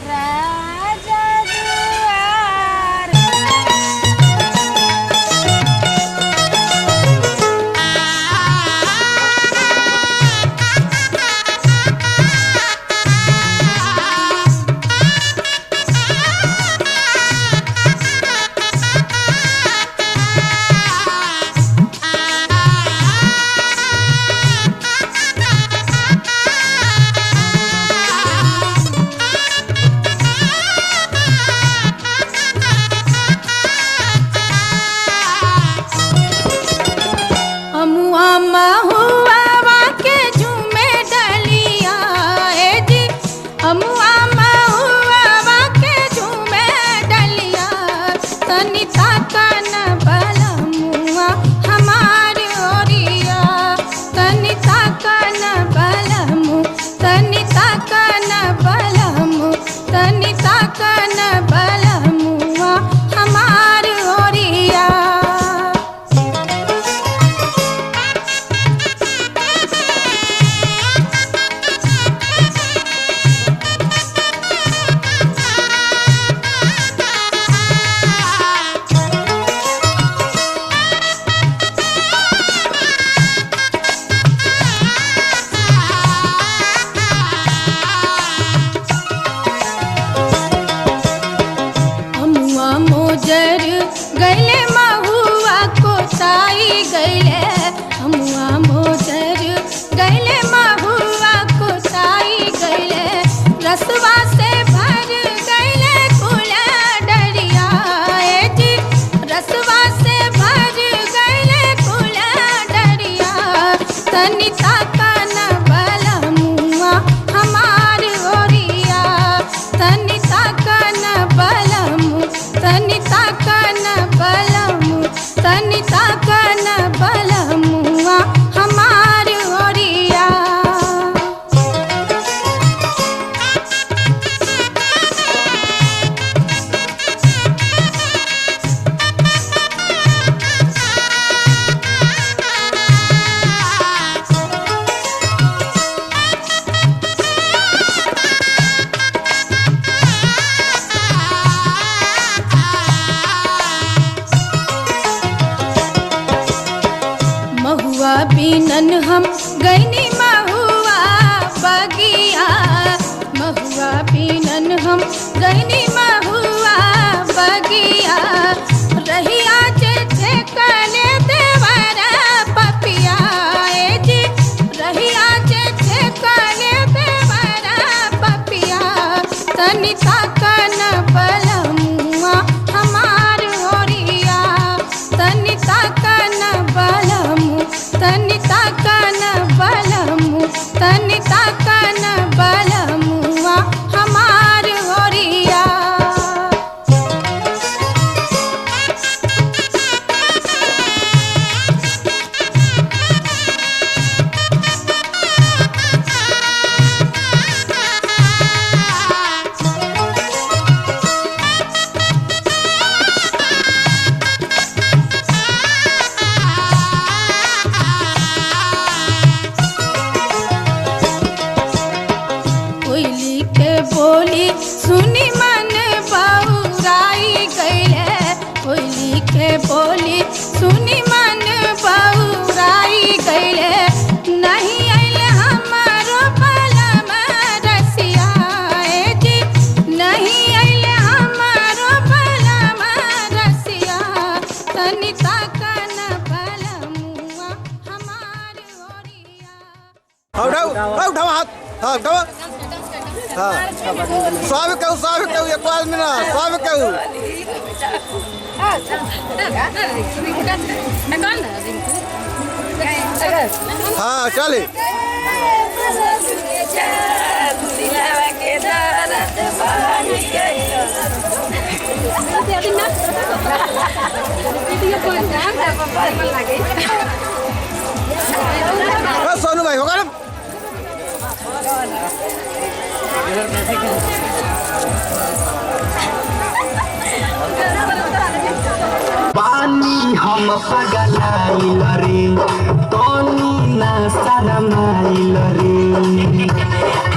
राजा दुआर बिनन हम गईनी महुआ बगिया महुआ बिनन हम गईनी महुआ बगिया रहिया जे कने देवरा पपिया ए जी रहिया जे कने देवरा पपिया तनी ताकन बलमुआ हमार होरिया तनी ताकन बलमु तनी ताकन बलमु तनी ताकन बलमुआ हमार होरिया बोली सुनी मन बउराई गईले कोयली के बोली सुनी मन बउराई गईले नहीं आइले हमारो बलम रसिया ए जी नहीं आइले हमारो बलम रसिया तनी ताकन बलमुआ हमार होरिया उठाओ हाथ उठाओ स्वाभाविक एक बार में ना स्वाभाविक हाँ चले सोनू भाई होगा ना पानी हम पगलाइल रे तोनी ना शरमाइल रे।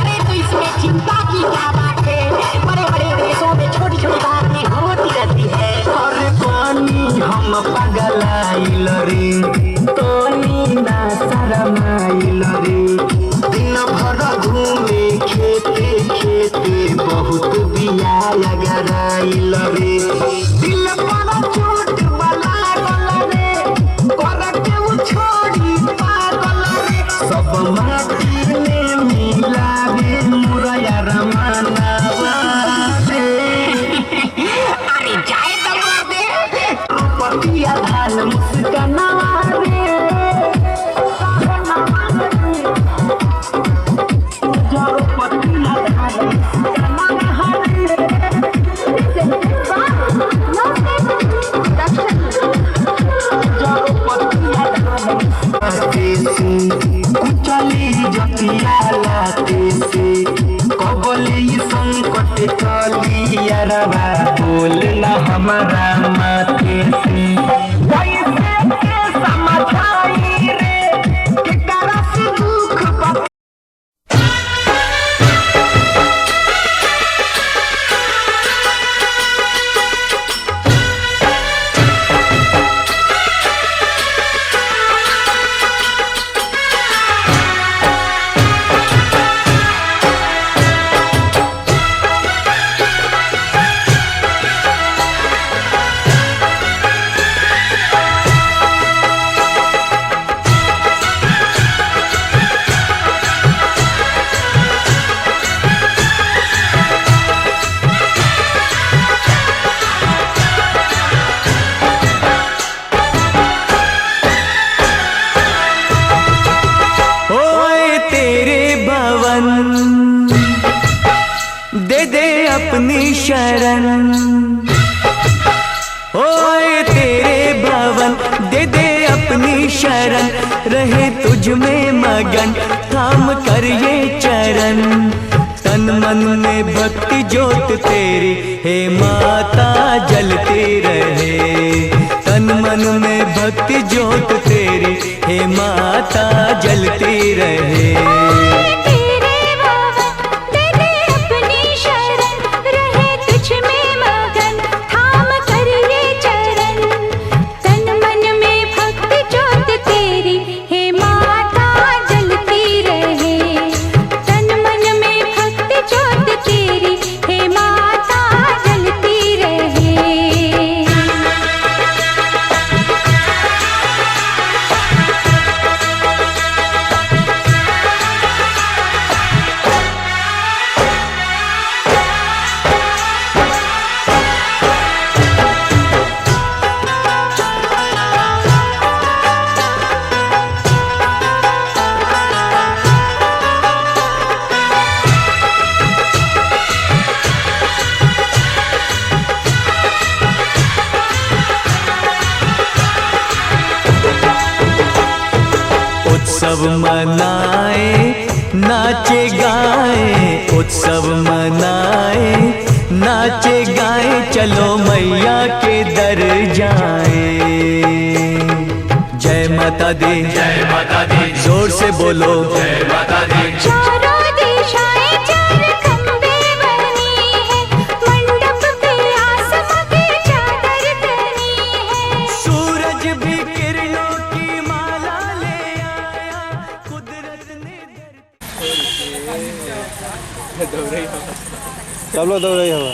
अरे तो इसमें चिंता की क्या बात है। गराइल रे दिल पर चोट वाला गल रे करके वो छोड़ी पागल रे सब माटी में मिलावे मोरा यार मानवा रे अरे जाए तो दे रुपया धान मुस्कानवा रे चली जतिया लाते से कबले संकट कलिया रवा बोलना हमारा माथे से कैसे के समझाई रे के करा से दुख दे दे अपनी शरण ओए तेरे भवन दे दे अपनी शरण रहे तुझ में मगन थाम कर ये चरण तन मन में भक्ति ज्योत तेरी हे माता जलती रहे तन मन में भक्ति ज्योत तेरी हे माता जलती रहे उत्सव मनाए नाचे गाए उत्सव मनाए नाचे गाए चलो मैया के दर जाए जय माता दी जोर से बोलो जय माता दी चारों दिशाएं चार खंबे बनी है मंडप पे आसमां की चादर तनी है सूरज भी किरणों की माला ले आया कुदरत ने चलो दौड़े हवा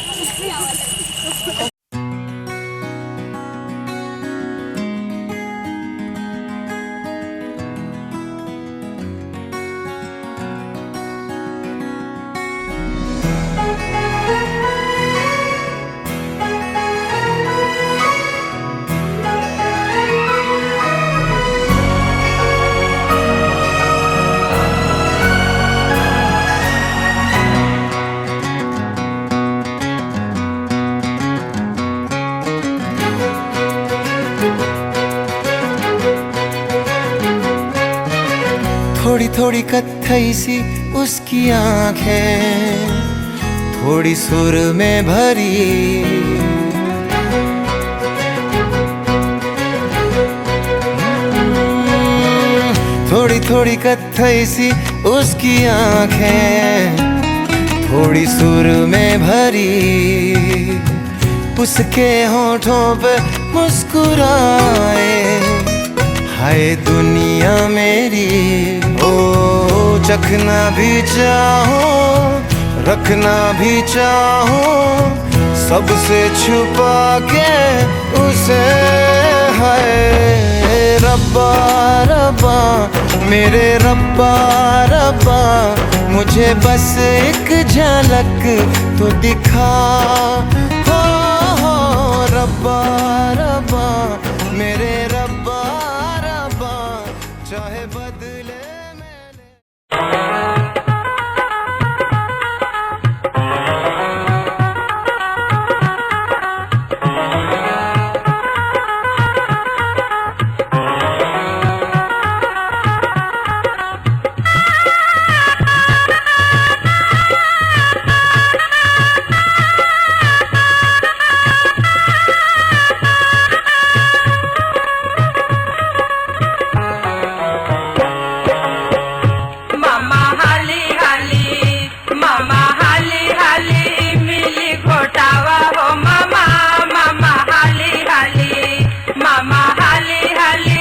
थोड़ी थोड़ी कत्थई सी उसकी आंखें थोड़ी सुर में भरी थोड़ी थोड़ी कत्थई सी उसकी आंखें थोड़ी सुर में भरी उसके होठों पे मुस्कुराए हाय दुनिया मेरी ओ चखना भी चाहो रखना भी चाहो सबसे छुपा के उसे है। रब्बा रब्बा मेरे रब्बा रब्बा, मुझे बस एक झलक तो दिखा। हो रब्बा रब्बा मेरे रब्बा रब्बा, चाहे बदले मामा हाली हाली इमली घोटावा हो मामा मामा हाली हाली मामा हाली हाली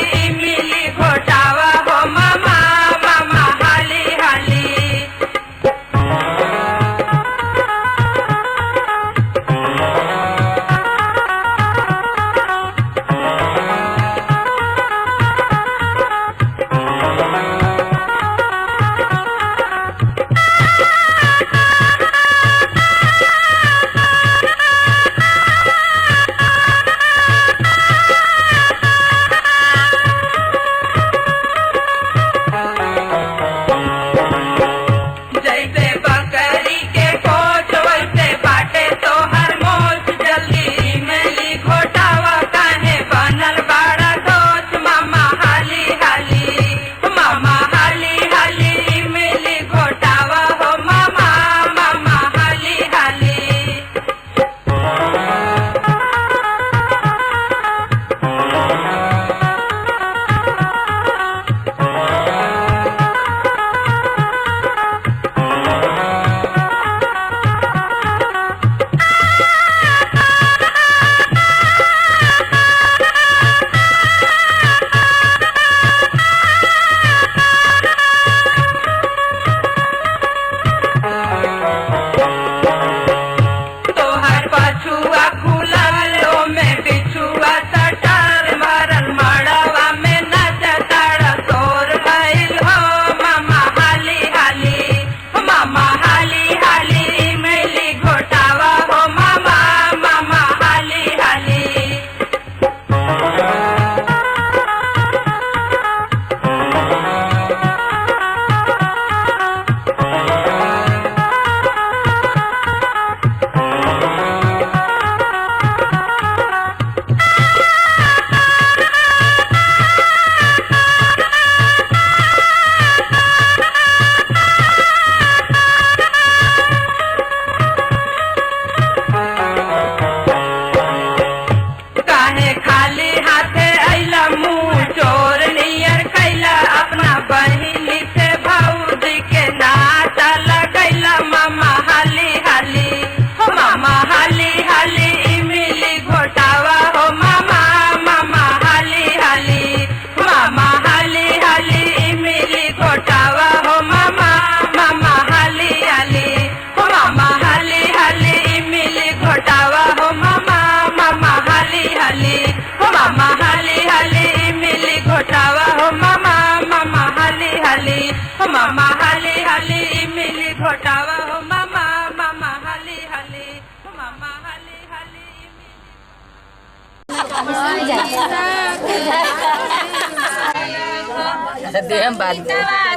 देहम बात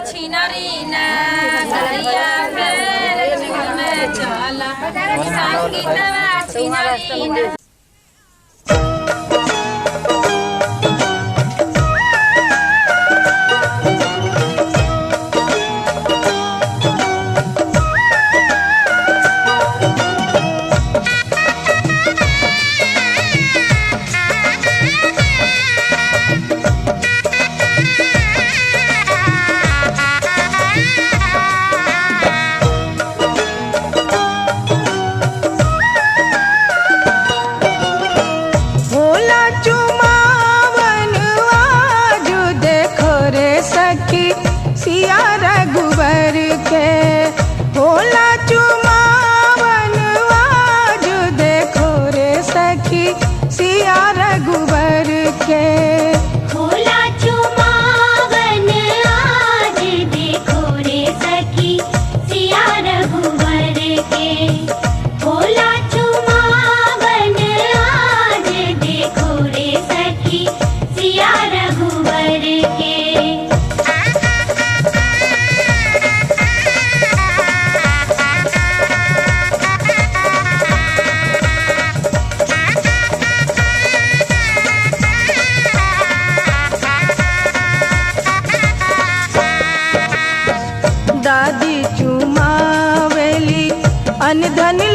छिनरी ना गरिया में चला संगीतवा छिनरी ना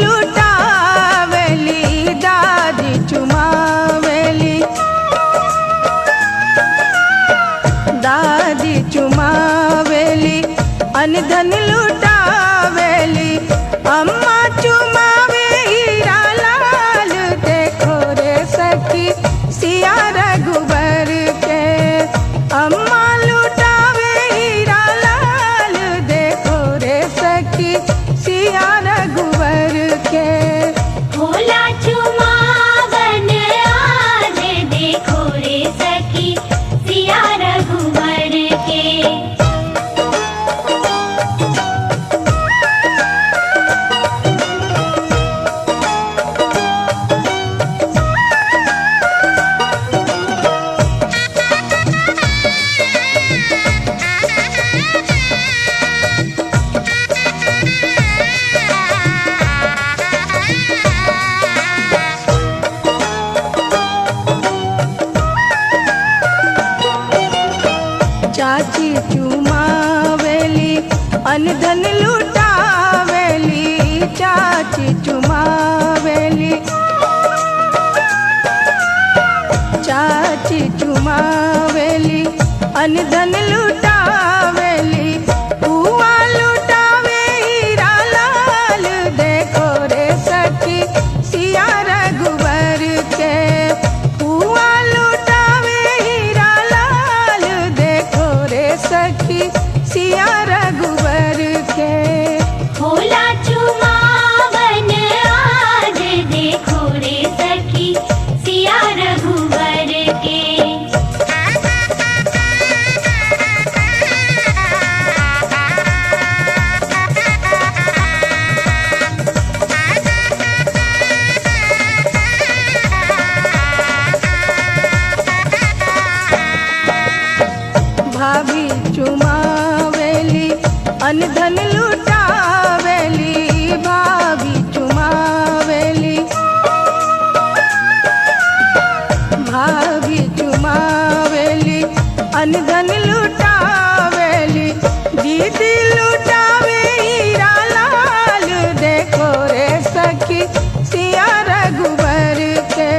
लुटावेली दादी चुमावेली दादी चुमावेली अनधन लुटावेली अम्मा चुमावे हीरा लाल देखो रे सखी सिया रघुबर के अम्मा लुटावे हीरा लाल देखो रे सखी सिया रघुबर के भोला चुमावन आज देखो रे सखी सिया रघुवर के चाची चुमावेली अनधन लुटावेली चाची चुमावेली चाची चुमावेली अनधन लुटावेली बुआ लुटावे हीरा लाल देखो रे सखी सिया रघुबर के बुआ लुटावे हीरा लाल देखो रे सखी सिया रघुबर के भोला चुमावन आज देखो रे सखी सिया रघुवर के भाभी चुमावेली अनधन लुटावेली भाभी चुमावेली भाभी चुमावेली अनधन लुटावेली दीदी लुटावे हीरा लाल देखो रे सखी सिया रघुबर के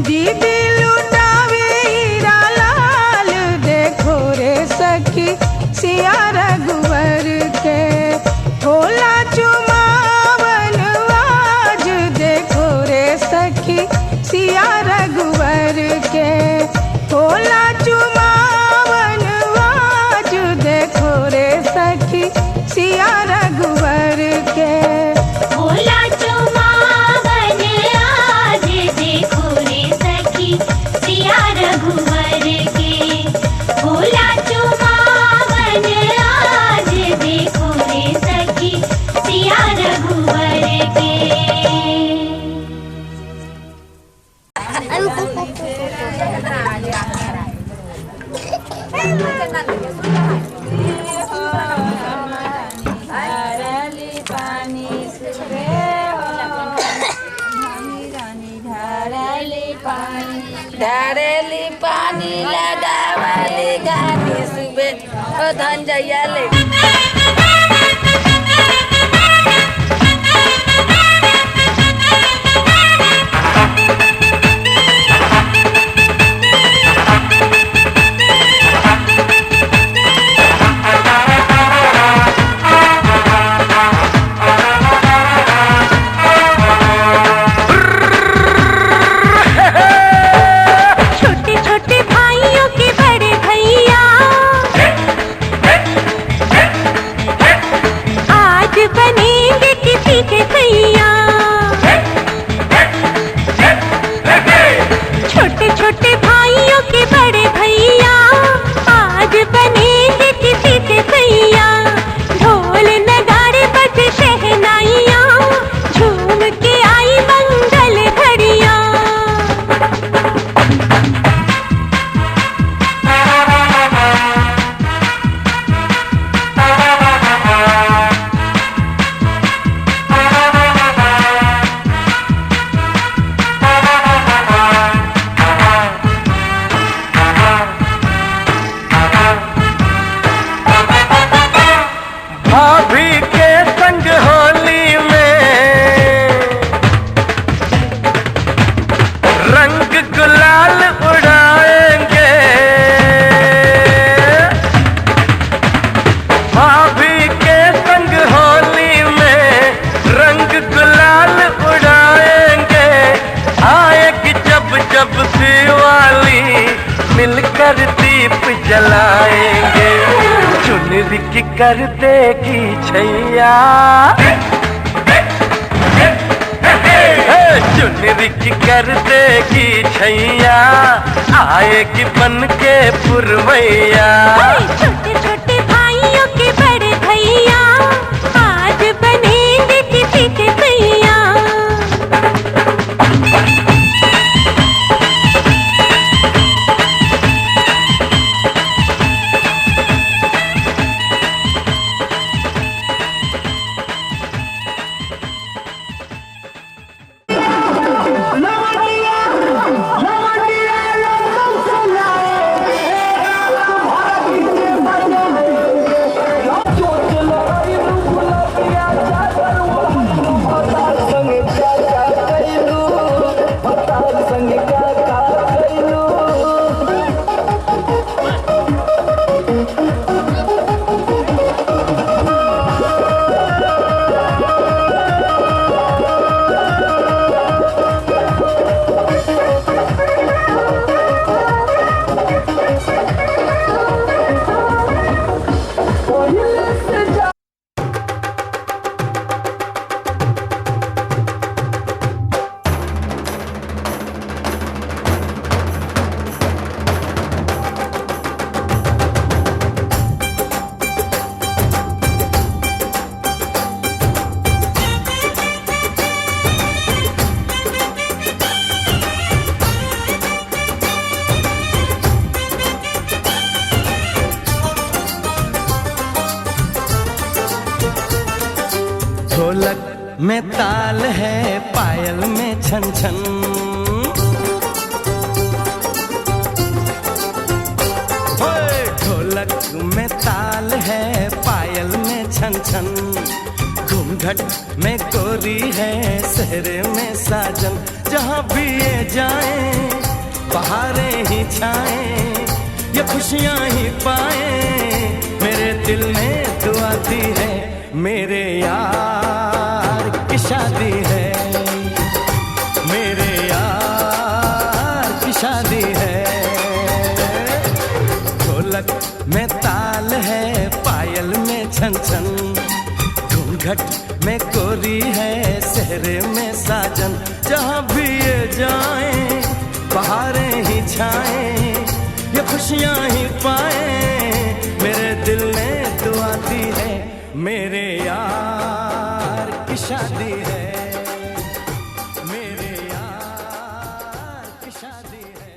दीदी लुटावे हीरा लाल देखो रे सखी सिया रघुवर के भोला चुमावन आज देखो रे सखी सिया रघुवर के भोला चुमावन आज देखो रे सखी सिया रघुवर के भोला चुमावन आज देखो रे सखी सिया रघुवर के भोला चुमावन आज देखो रे सखी सिया रघुवर के धारेली पानी लगावाली गानी सुबे ओ धंजया ले छोटे छोटे भाइयों के बड़े भैया पर दीप जलाएंगे, चुनरी की कर देगी छैया, चुनरी की कर देगी छैया, आएगी बन के पुरवैया। छोटे छोटे भाइयों के बड़े भैया आज बनेंगे किसी के भैया। ढोलक में ताल है, पायल में छन छन, ढोलक में ताल है, पायल में छन छन, घूंघट में गोरी है, सेहरे में साजन। जहाँ भी ये जाए बहारें ही छाए, ये खुशियाँ ही पाए, मेरे दिल में दुआ दी है, मेरे यार की शादी है, मेरे यार की शादी है। ढोलक में ताल है, पायल में छन छन, घूंघट में गोरी है, सेहरे में साजन। जहाँ भी ये जाए बहारें ही छाए, ये खुशियाँ ही पाए, मेरे दिल ने दुआ दी है, मेरे यार की शादी है, मेरे यार की शादी है।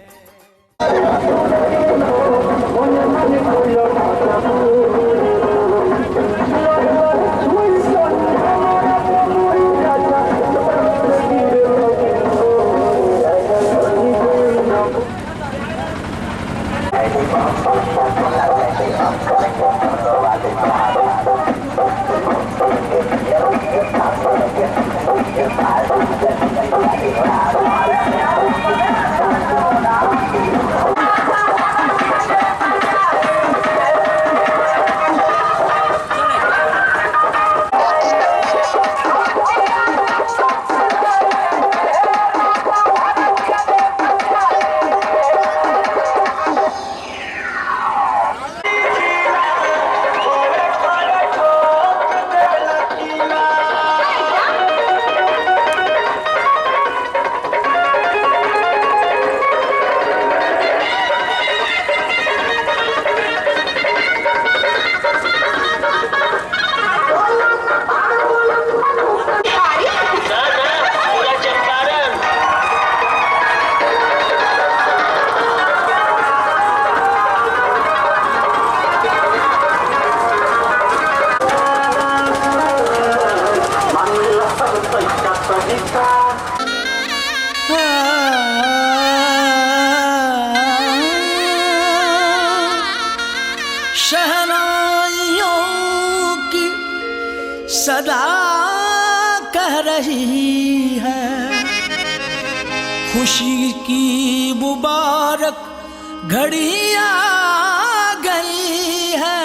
शहनाइयों की सदा कह रही है, खुशी की मुबारक घड़ी आ गई है।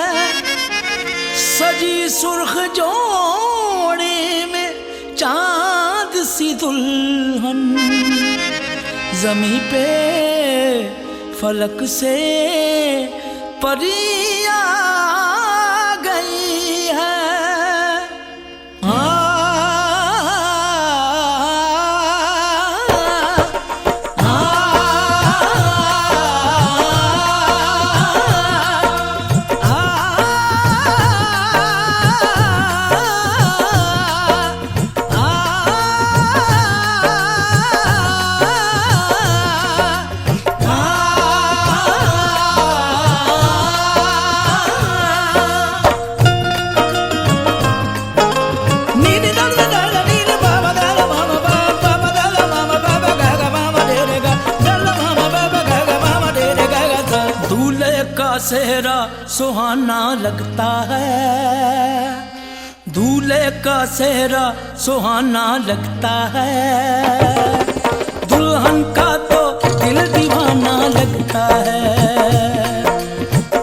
सजी सुर्ख जोड़े में चांद सी दुल्हन, जमी पे फलक से परियां गई है। सेहरा सुहाना लगता है, दूल्हे का सेहरा सुहाना लगता है, दुल्हन का तो दिल दीवाना लगता है।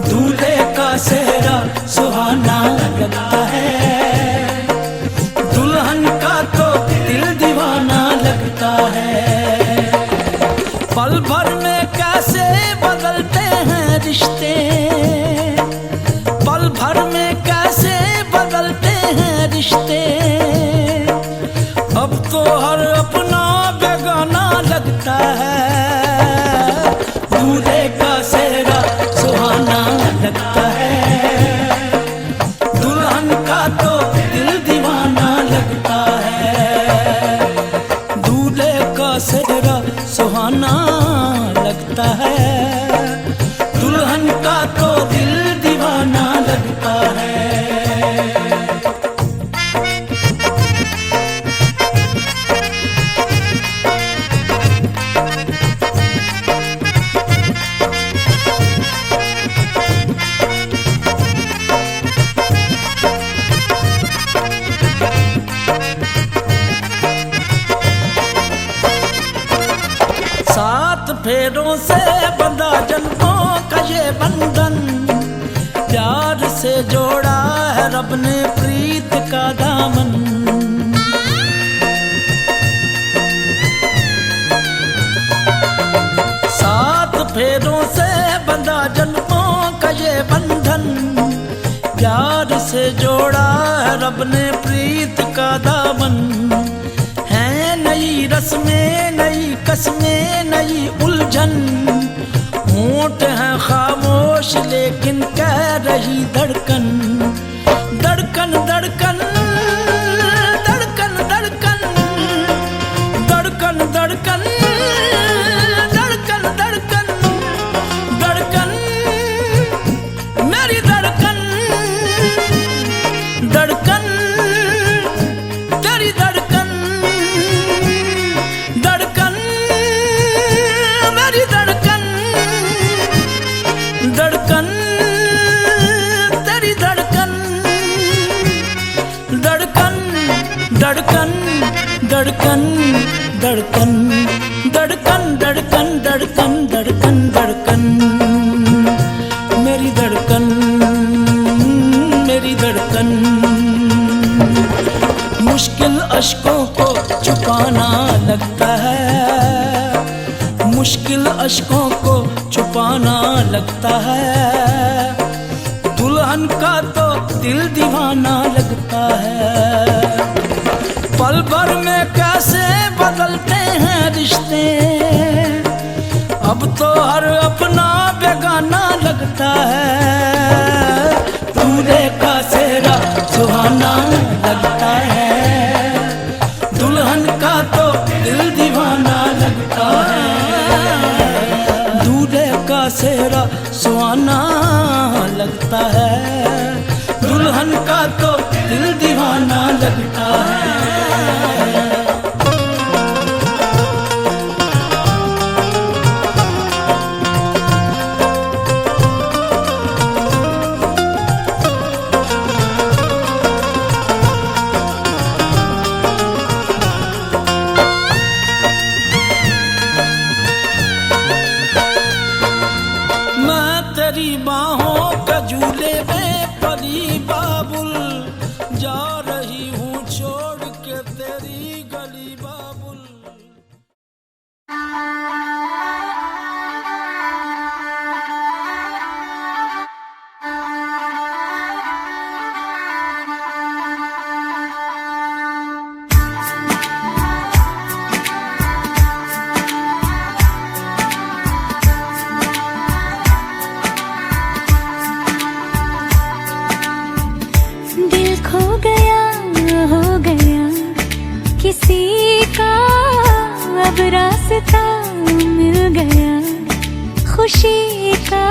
दूल्हे का सेहरा सुहाना लगता है, दुल्हन का तो दिल दीवाना लगता है। पल भर में कैसे बदलते हैं रिश्ते, पल भर में कैसे बदलते हैं रिश्ते। अब तो हर अपना बेगाना लगता है, दूल्हे का सेहरा सुहाना लगता है, दुल्हन का तो दिल दीवाना लगता है। दूल्हे का सेहरा सुहाना लगता है, दुल्हन का तो दिल दीवाना लगता है। सात फेरों से बंधा जन्मों का ये बंधन, प्यार से जोड़ा है रब ने प्रीत का दामन। सात फेरों से बंधा जन्मों का ये बंधन, प्यार से जोड़ा है रब ने प्रीत का दामन। है नई रस्में नई कसमें नई उलझन, होंठ है खामोश लेकिन कह रही धड़कन। धड़कन धड़कन धड़कन धड़कन धड़कन धड़कन धड़कन धड़कन धड़कन मेरी धड़कन, धड़कन तेरी धड़कन, धड़कन मेरी धड़कन, धड़कन तेरी धड़कन, धड़कन धड़कन धड़कन धड़कन धड़कन धड़कन धड़कन धड़कन धड़कन मेरी धड़कन, मेरी धड़कन। मुश्किल अश्कों को छुपाना लगता है, मुश्किल अश्कों को छुपाना लगता है, दुल्हन का तो दिल दीवाना लगता है। पल भर में कैसे बदलते हैं रिश्ते, अब तो हर अपना बेगाना लगता है। दूल्हे का सेहरा सुहाना लगता है, दुल्हन का तो दिल दीवाना लगता है। दूल्हे का सेहरा सुहाना लगता है, दुल्हन का तो दिल दीवाना लगता है। तेरी बाहों का झूले में परी बाबुल जा अब रास्ता मिल गया खुशी का,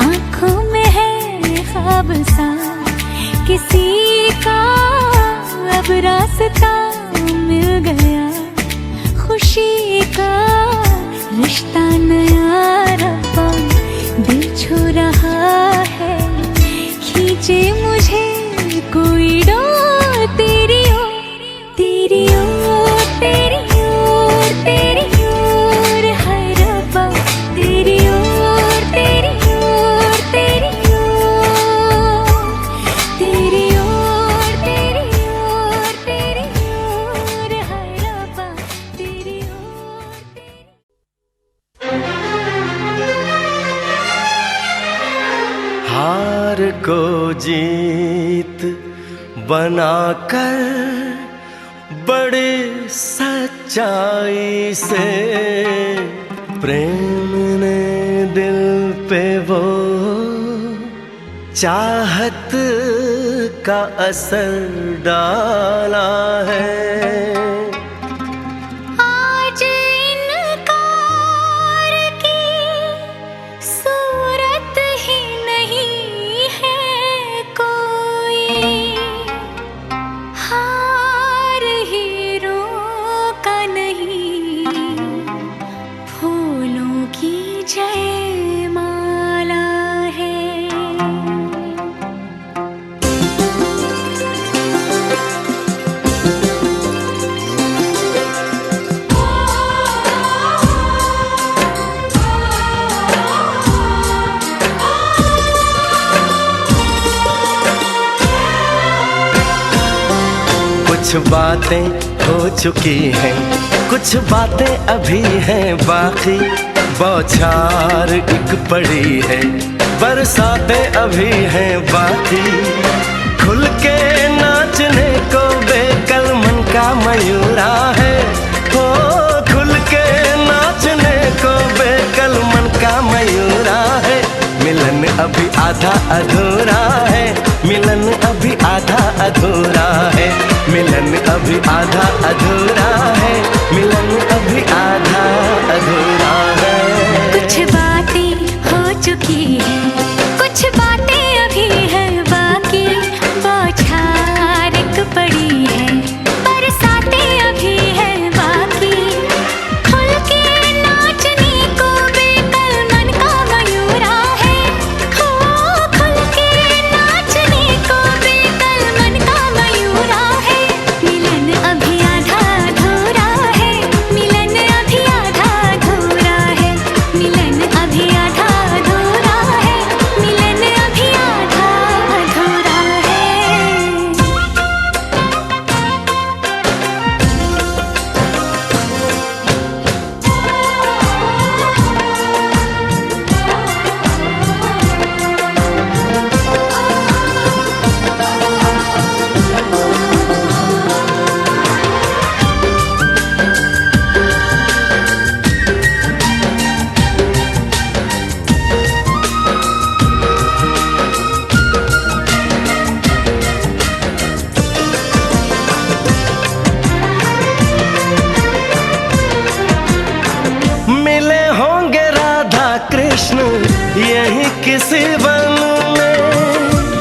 आंखों में है ख्वाब सा किसी का। अब रास्ता मिल गया खुशी का, रिश्ता नया रब्बा दिल छू रहा है, खींचे मुझे कोई डोर तेरी ओर, तेरी ओर, तेरी ओर, तेरी ओर है रब्बा, तेरी ओर, तेरी ओर, तेरी ओर, तेरी ओर, तेरी ओर, तेरी ओर है रब्बा, तेरी ओर, हार को जीत बनाकर बड़े सच्चाई से प्रेम ने दिल पे वो चाहत का असर डाला है। आज इनकार की सूरत ही नहीं है कोई, हार हीरों का नहीं, फूलों की जयमाला है। कुछ बातें हो चुकी हैं, कुछ बातें अभी हैं बाकी, बौछार एक पड़ी है, बरसातें अभी हैं बाकी। खुल के नाचने को बेकल मन का मयूरा है, हो खुल के नाचने को बेकल मन का मयूरा है। मिलन अभी आधा अधूरा है, मिलन अभी आधा अधूरा है, मिलन अभी आधा अधूरा है, मिलन अभी आधा अधूरा है। कुछ बातें हो चुकी हैं, कुछ बातें अभी हैं बाकी, बौछार एक पड़ी है, बरसातें अभी हैं बाकी। खुल के नाचने को बेकल मन का मयूरा है, हो खुल के नाचने को बेकल मन का मयूरा है। मिलन अभी आधा अधूरा है, मिलन अभी आधा अधूरा है, मिलन अभी आधा अधूरा है, मिलन अभी आधा अधूरा है। मिले होंगे राधा कृष्ण यही किसी वन में,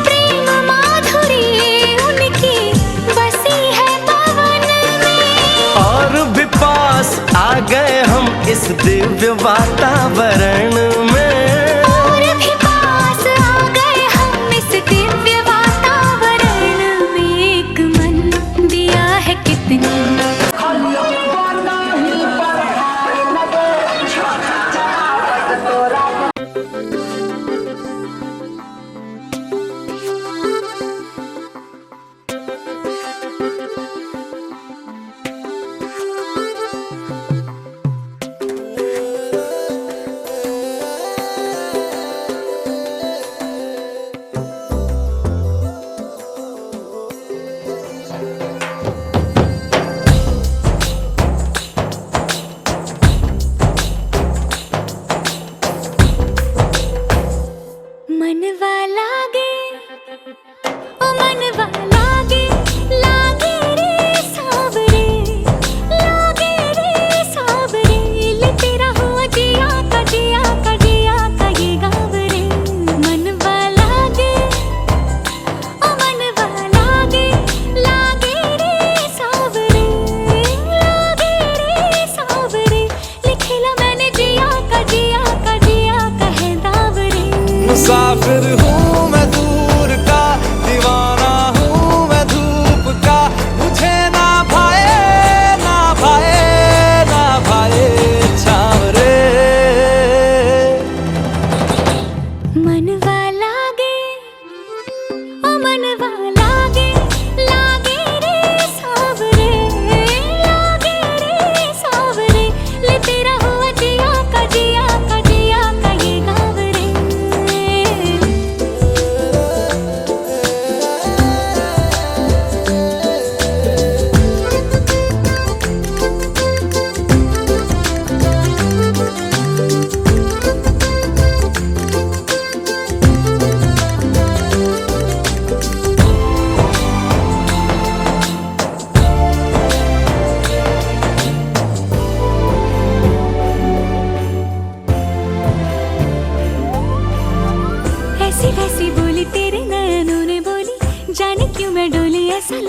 प्रेम माधुरी उनकी बसी है पवन में, और भी पास आ गए हम इस दिव्य वातावरण में। और भी पास आ गए हम इस दिव्य वातावरण में। एक मन दिया है कितने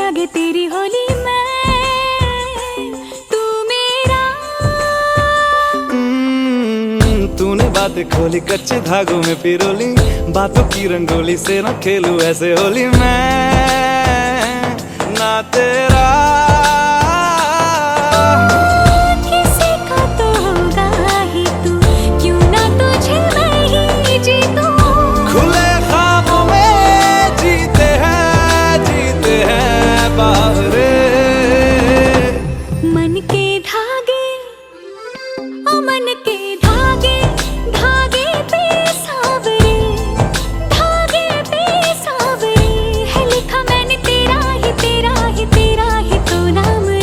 लगे तेरी होली में तू मेरा। तूने बात खोली कच्चे धागों में पिरोली, बातों की रंगोली से न खेलूं ऐसे होली मैं ना तेरा। किसी का तो होगा ही तू, क्यों ना तुझे मैं ही जीतूं। खुले ख्वाबों में जीते हैं बावरे। मन के धागे ओ मन के धागे, धागे पे सावरे, धागे पे सावरे है लिखा मैंने तेरा ही तेरा ही तेरा ही तो नाम रे।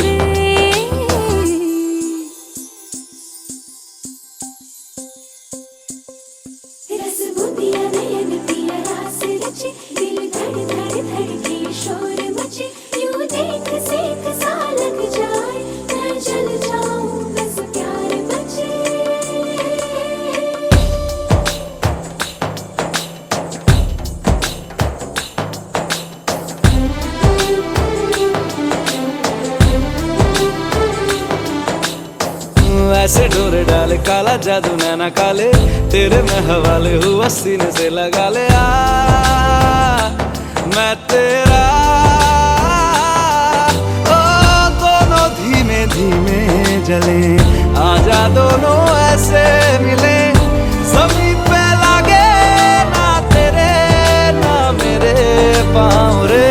रस बुदिया नयन पिया रास रचे, दिल धड़ धड़ धड़के शोर मचे, यूं देख सेक सा लग जाए, मैं जल जाऊं बस प्यार बचे। ऐसे डोरे डाले काला जादू नैना काले, तेरे में हवाले हुआ सीने से लगा ले आ मैं तेरा। ओ दोनों धीमे धीमे जले, आजा दोनों ऐसे मिले, जमीन पे लागे ना तेरे ना मेरे पाँव रे।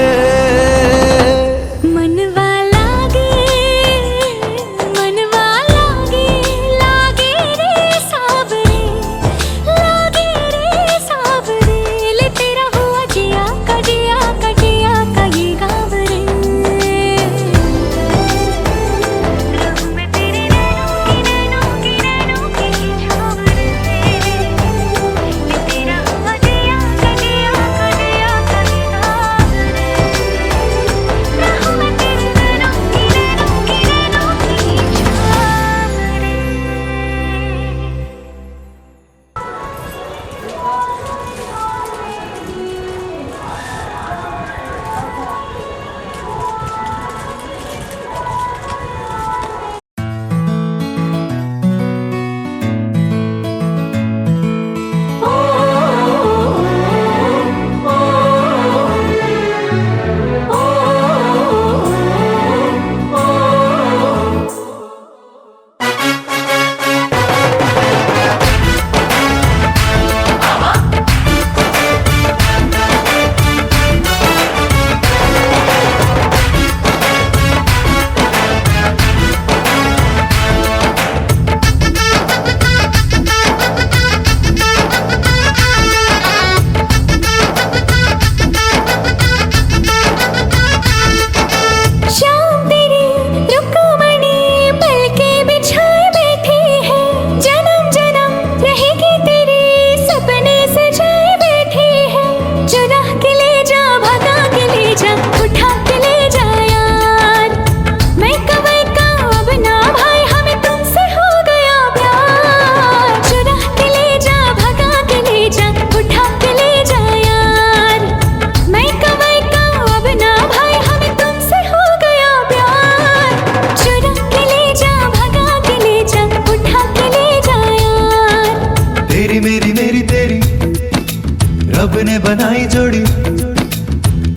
बनाई जोड़ी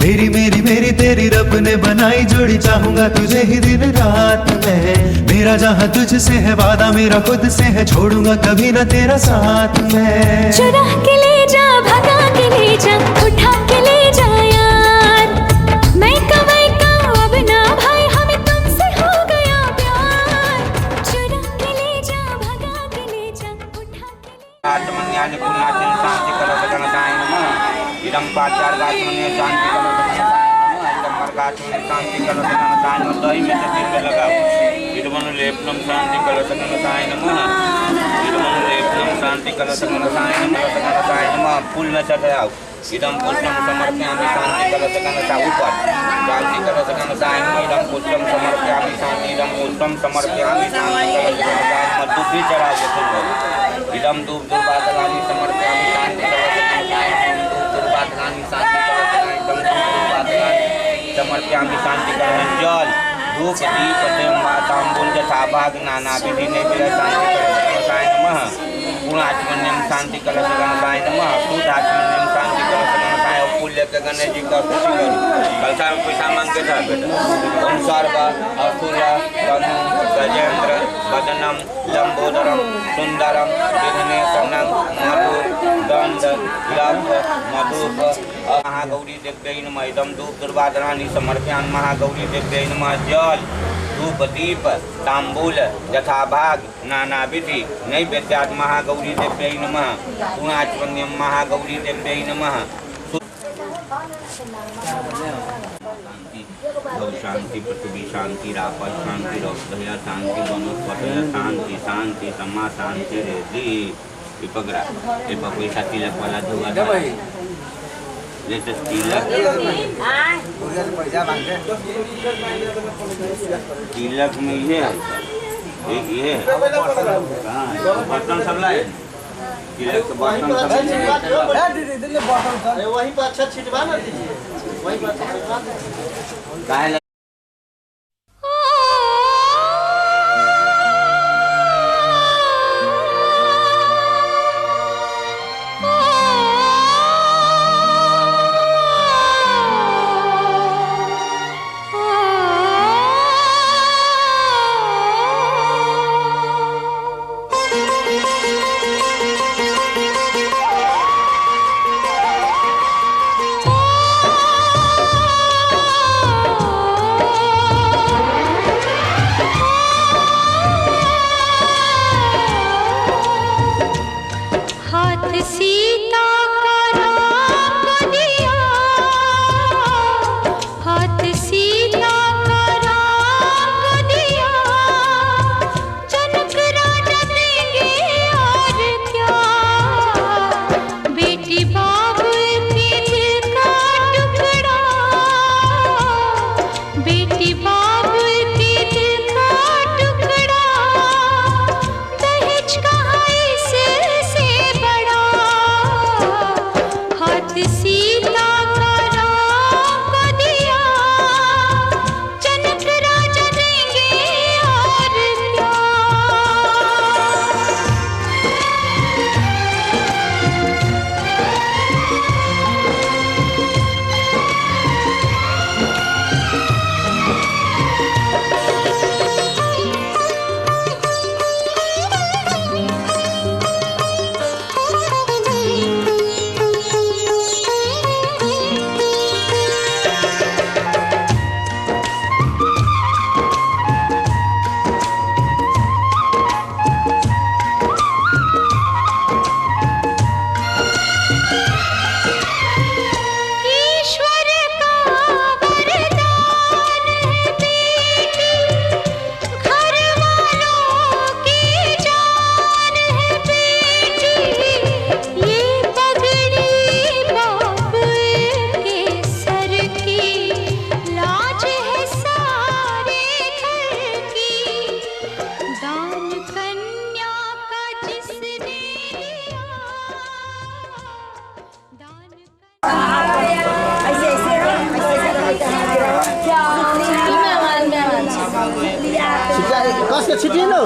तेरी मेरी मेरी तेरी रब ने बनाई जोड़ी। चाहूंगा तुझे ही दिन रात में, मेरा जहाँ तुझसे है वादा मेरा खुद से है, छोड़ूंगा कभी ना तेरा साथ में। चुरा के ले जा भगा के ले जा उठा के ले जा यार, मैं कमाई का अब ना भाई हमें तुमसे हो गया प्यार। चुरा के ले जा भगा के ले जा उठा के ले। आत्मन्यानि पुण्याचन शांति कलशगणताय नमः। इदं पाचार्गात्मन्य शांति कलशगणताय नमः। इदं मर्गात्मन्य शांति कलशगणताय नमः। दही में शरीर में लगाओ। इदमनु लेपनम शांति कलशगणताय नमः। इदमनु लेपनम शांति कलशगणताय नमः। फूल में चढ़ाओ। इदं पुष्पम समर्पयामि शांति कलशगणताय ऊपर शांति कलशगणताय नमः। इदं पुष्पम समर्पयामि शांति इदं पुष्पम समर्पयामि शांति कलशगणताय नमः। धूप भी चढ़ाओ फूल। इदं धूप दुर्वादलानि समर्पयामि शांति कलशगणताय नमः। धूप दुर्वादलानि शांति कलशगणताय नमः। समर्पयामि शांति कलश जल धूप दीप तांबूल यथा भाग नाना विधि नैवेद्य शांति कलशाय नमः गुणाचमन्यम शांति कलश गणताय नमः शुद्धाचमन्यम शांति कलश गणताय फूल लेकर गणेश जी का खुशी करूँ कलशा में पैसा मांग के था बेटा ओम सर्व असुर तनु गजेंद्र वदनम लंबोदरम सुंदरम विघ्नेशनम मधु दंड लभ मधुप महागौरी देव्यै नमः इदं धूप दुर्वादनानि समर्पयामि महागौरी देव्यै नमः जल धूप दीप तांबूल यथा भाग नाना विधि नैवेद्यात् महागौरी देव्यै नमः गुणाचमन्यम महागौरी देव्यै नमः शांति पृथ्वी शांति रापल शांति रौदया शांति वनस्पतय शांति शांति समा शांति रेदी विपग्रा ये पैसा तिलक वाला धोगा लेटेस्ट तिलक तिलक में ये है एक ये बर्तन सब लाए तिलक के बर्तन सब वहीं पर अच्छा छिटवा ना दीजिए वहीं पर अच्छा छिटवा काहे छिटिए लो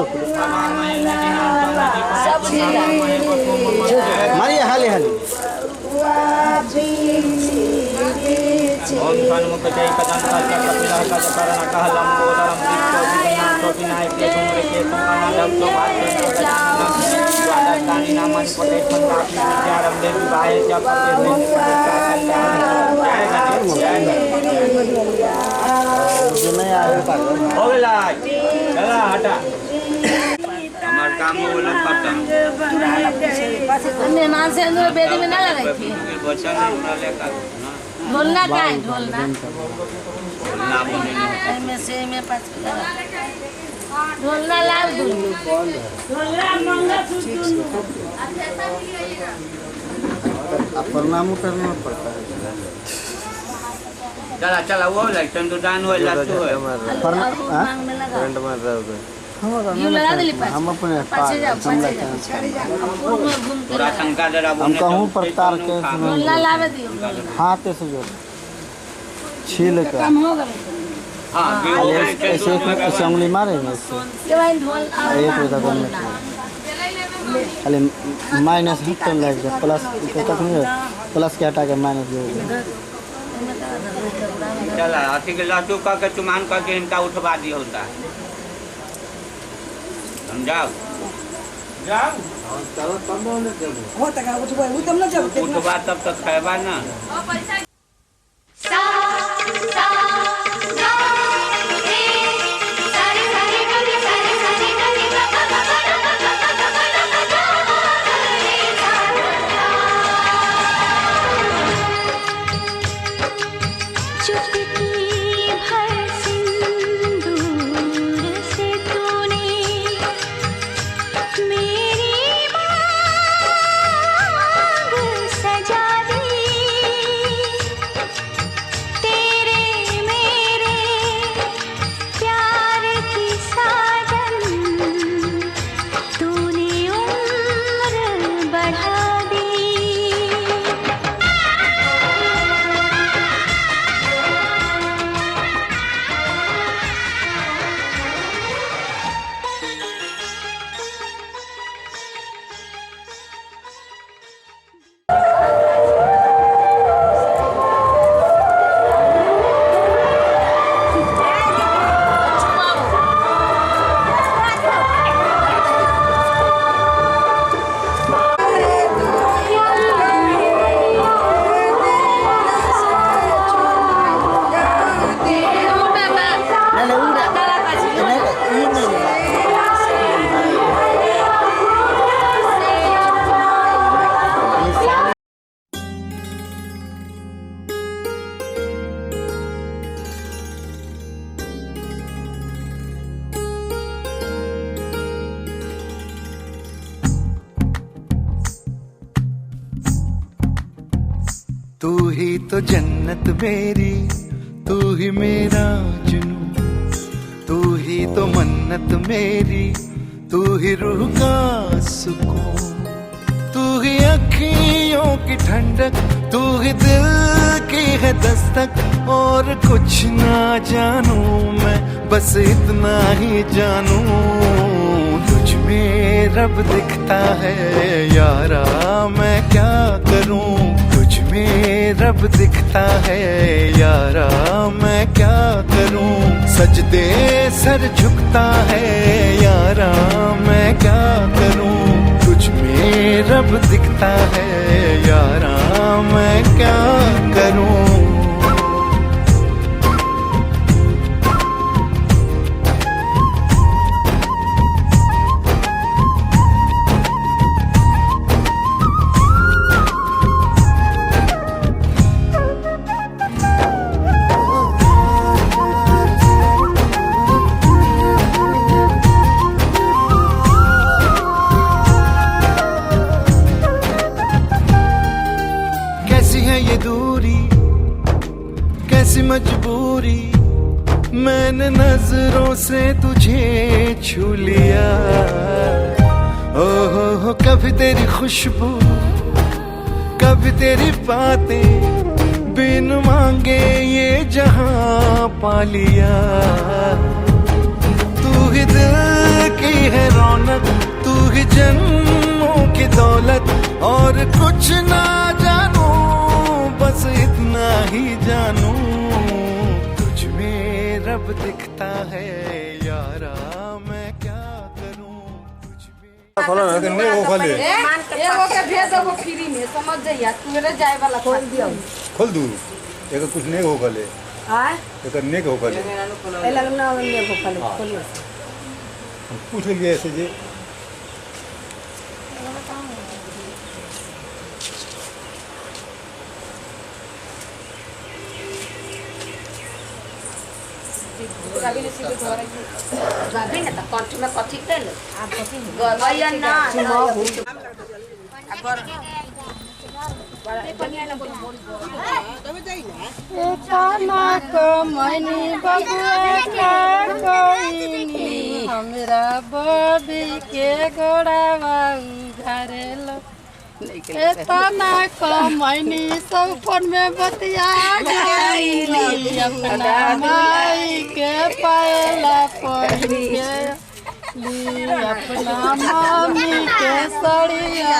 मारिए हाले हाले ओम सन्मुख जय कदम का कपिला का करण का लंबोदरम दीप्तो विनाशो विनायक के तुमरे के समानम तो भाग्य स्वादानी नामन पटे संतापि विद्यारम देवी बाहे जप हो गया चला हटा हमार काम वो लोग करता मेहमान से अंदर बेदी में ना लगा थी बच्चा हमरा लेकर ढोलना का है ढोलना ढोलना बने में से में 5 किलो ढोलना लाल दूंगी ढोलना मंगलसूत्र अब प्रणाम करना पड़ता है चला चला वो लाइटन तो दान हो जातो है मांग में लगा करंट मार रहा है यू लगा दिली हम अपने पाछे जाओ पूरा शंका जरा हम कहूँ प्रतार के ढोलना लावे दियो हाथ से जोड़ छील कर हाँ खाली ऐसे ऐसे उंगली मारेंगे इससे एक बता करने खाली माइनस तो लग जाए प्लस तक नहीं प्लस के हटा के माइनस जोड़ चला अथी के लड्डू का के चुमान का के इनका उठवा दिया होता है समझाओ उठवा तब तक खेबा ना सा सा गा रे सारे सारे गले सारे सारे गले गा गा गा गा गा गा गा रे सा चुटकी भर सिंदूर से तूने मेरी मांग सजा दी तेरे मेरे प्यार की साजन तूने उम्र बढ़ा दी तू ही तो जन्नत मेरी, तू ही मेरा जुनू, तू ही तो मन्नत मेरी, तू ही रूह का सुकून, तू ही अखियों की ठंडक, तू ही दिल की है दस्तक। और कुछ ना जानू मैं, बस इतना ही जानू, तुझ में रब दिखता है यारा, मैं क्या करूं। तुझ में रब दिखता है यारा, मैं क्या करूं। सजदे सर झुकता है यारा, मैं क्या करूं। तुझ में रब दिखता है यारा, मैं क्या करूं। ये दूरी कैसी मजबूरी, मैंने नजरों से तुझे छू लिया। ओहो कभी तेरी खुशबू, कभी तेरी बातें, बिन मांगे ये जहां पा लिया। तू ही दिल की है रौनक, तू ही जन्मों की दौलत, और कुछ ना जानू, बस इतना ही जानू। तुझ में रब दिखता है यारा, मैं क्या करूं। तुझ में खोलो ना कि नहीं वो खोले एगो के भेज दो फ्री में, समझ जाइए तुरे जाए वाला खोल दियो, खोल दूँ एक कुछ नहीं हो खोले हां एक नहीं हो खोले ए लगना ने को खोलियो। पूछ लिए ऐसे जी गाभी ने सीधे घर आई गाभी ने त कंठ में कथि तेल आप कथि गया ना अगर खाना को मनी बबुआ का कोई हमरा बबी के गोड़ावा घरेलो इतना कमैनी सब फोन में बतिया गईली अपना माई के पायला पहिन के ली अपना मम्मी के सड़िया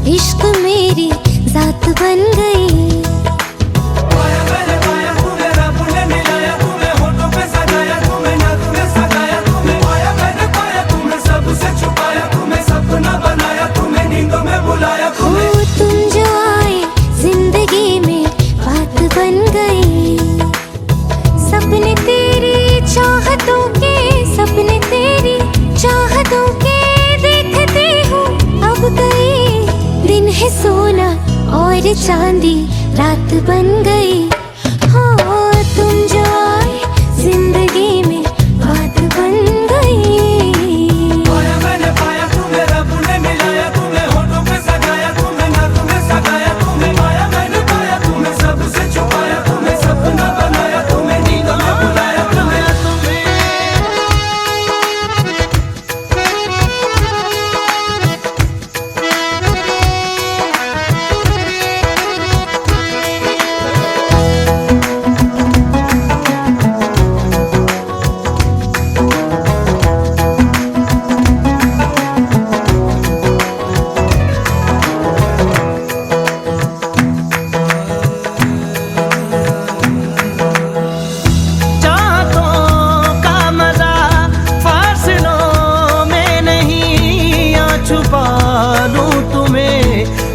इश्क मेरी जात बन गई। तुम जो आए जिंदगी में बात बन गई। सपने तेरी चाहतों के, सपने तेरी चाहतों के देखती हूँ अब गई। दिन है सोना और चांदी रात बन गई। हाँ तुम जो आए जिंदगी में बात बन गई। पाया मैंने पाया तुम्हें, रब ने मिलाया तुम्हें, होठों पे सजाया तुम्हें, नर्क में सगाया तुम्हें। पाया मैंने पाया तुम्हें, सबसे छुपाया तुम्हें, सपना बनाया तुम्हें, नींद में बुलाया तुम्हें।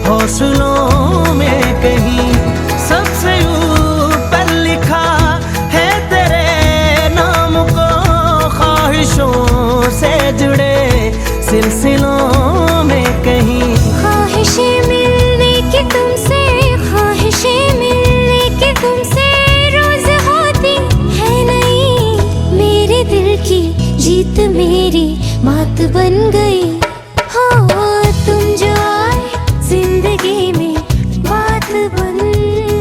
हौसलों में कहीं सबसे ऊपर लिखा है तेरे नाम को, ख्वाहिशों से जुड़े सिलसिलों में कहीं। ख्वाहिशें मिलने की तुमसे, ख्वाहिशें मिलने की तुमसे रोज होती है नहीं। मेरे दिल की जीत मेरी मात बन गई। हाँ तुम जो आए जिंदगी में बात बन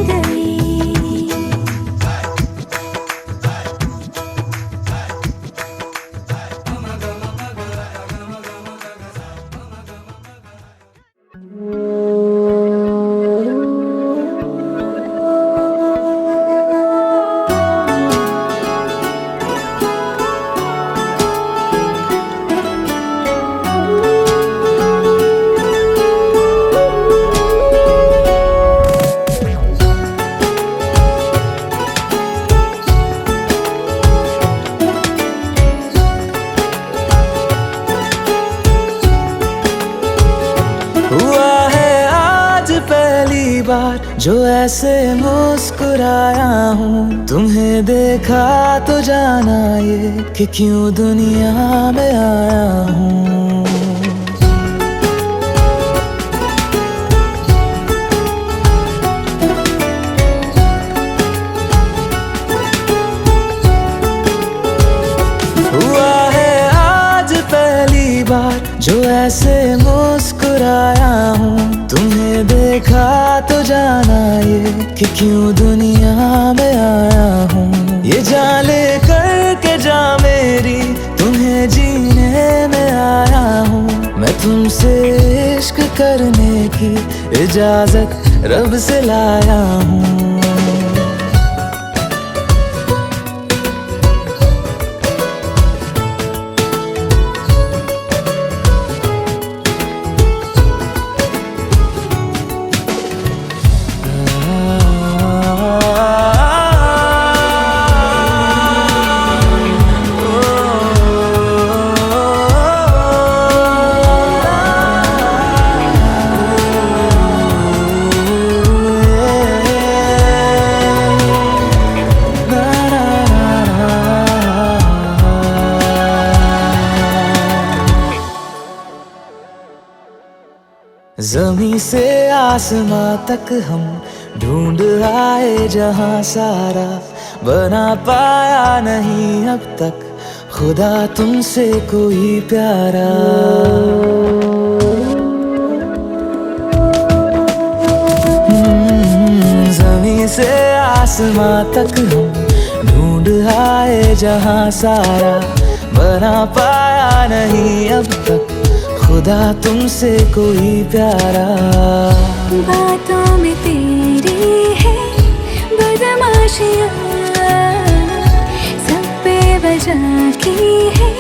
गई। जो ऐसे मुस्कुराया हूँ, तुम्हें देखा तो जाना ये कि क्यों दुनिया में आया हूँ। हुआ है आज पहली बार जो ऐसे मुस्कुराया हूँ, तुम्हें देखा तो जाना ये कि क्यों दुनिया में आया हूँ। ये जान ले करके जा मेरी, तुम्हें जीने में आया हूँ। मैं तुमसे इश्क करने की इजाजत रब से लाया हूँ। ज़मीं से आसमां तक हम ढूंढ आए जहां सारा, बना पाया नहीं अब तक खुदा तुमसे कोई प्यारा। ज़मीं से आसमां तक हम ढूंढ आए जहां सारा, बना पाया नहीं अब तक खुदा तुमसे कोई प्यारा। बातों में तेरी है बदमाशियाँ, सब पे बजा की है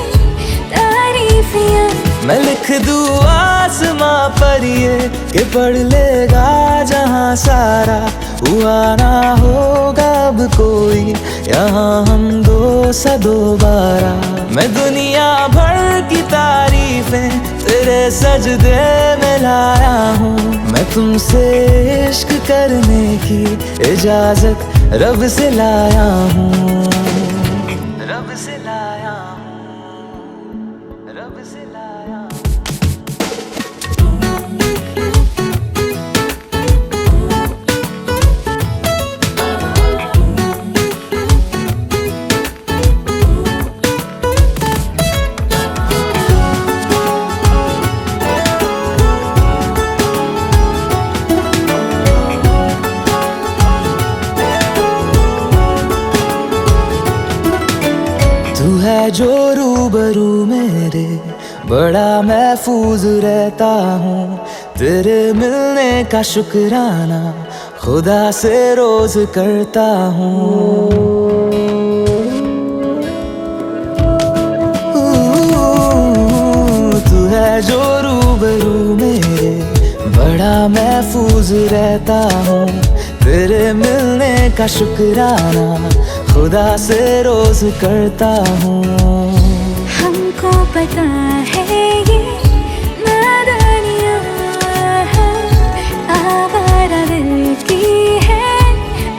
तारीफियाँ। मैं लिख दूँ आसमां पर ये कि पढ़ लेगा जहां सारा, हुआ ना होगा अब कोई यहाँ हम दो सा दोबारा। मैं दुनिया भर की तारीफें तेरे सजदे में लाया हूँ। मैं तुमसे इश्क करने की इजाजत रब से लाया हूँ। रब से लाया हूँ, रब से लाया हूँ। बड़ा महफूज रहता हूँ। तेरे मिलने का शुक्राना खुदा से रोज करता हूँ। तू है जो रूबरू मेरे, बड़ा महफूज रहता हूँ। तेरे मिलने का शुक्राना खुदा से रोज करता हूँ। हमको पता है ये नादानियाँ है, आवारा दिल की है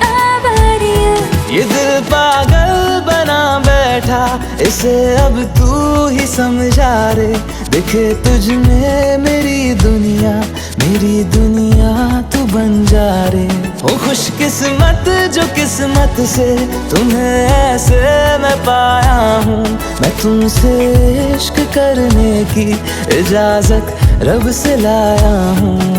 आवारियाँ। ये दिल पागल बना बैठा, इसे अब तू ही समझा रे। दिखे तुझ में मेरी दुनिया तू बन जा रे। हूँ खुशकिस्मत जो किस्मत से तुम्हें ऐसे मैं पाया हूँ। मैं तुमसे इश्क करने की इजाजत रब से लाया हूँ।